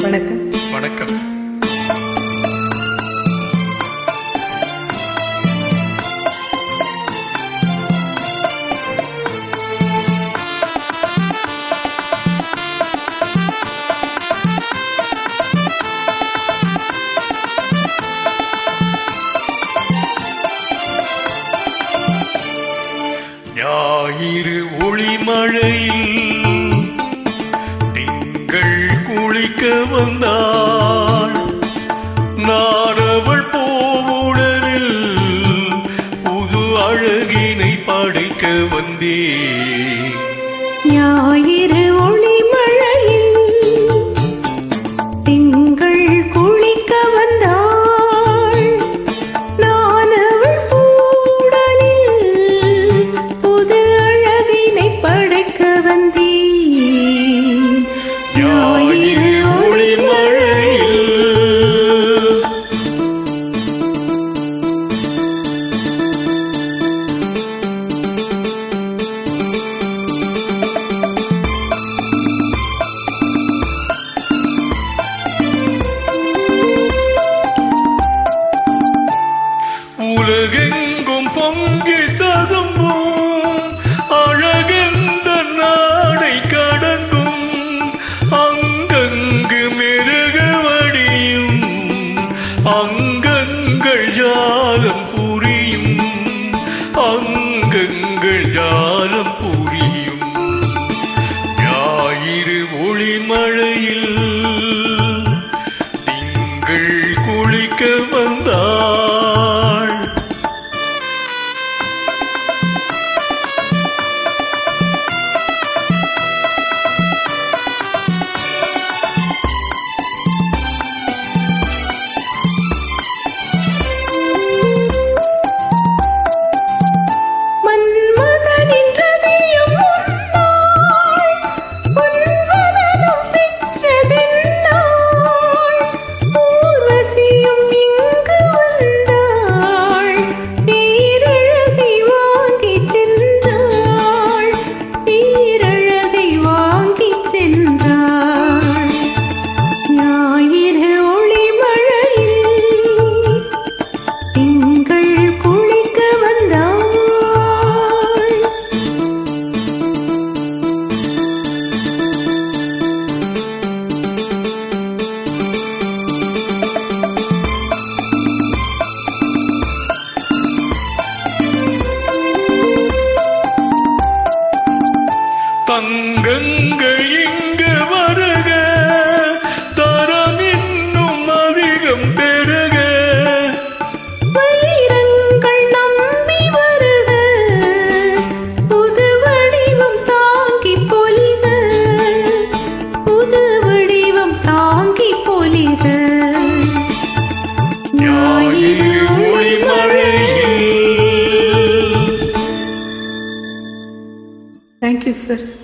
வணக்கம். வணக்கம். ஞாயிறு ஒளிமழையில் திங்கள் குளிக்க வந்தாள். நான் அவள் பூவுடலில் புது அழகினை படைக்க வந்தேன். ஞாயிறு ஒளிமழையில் திங்கள் குளிக்க வந்தாள். நான் அவள் பூவுடலில் புது அழகினை படைக்க வந்தேன். ஞாயிறு ஒளிமழையில் உலகெங்கும் பொங்கி ததும்பும் அழகெந்த நாடை கடக்கும். அங்கங்கு மெருக வடியும் அங்கங்கள் ஜாலம் புரியும். அங்கங்கள் ஜாலம் புரியும். ஞாயிறு ஒளிமழையில் திங்கள் குளிக்க வந்தாள். தங்கங்கள் இங்கு வருக, தரம் இன்னும் அதிகம் பெருக. வைரங்கள் நம்பி வருக, புது வடிவம் தாங்கி பொலிக. புது வடிவம் தாங்கி பொலிக. ஞாயிறு ஒளிமழையில். Thank you, sir.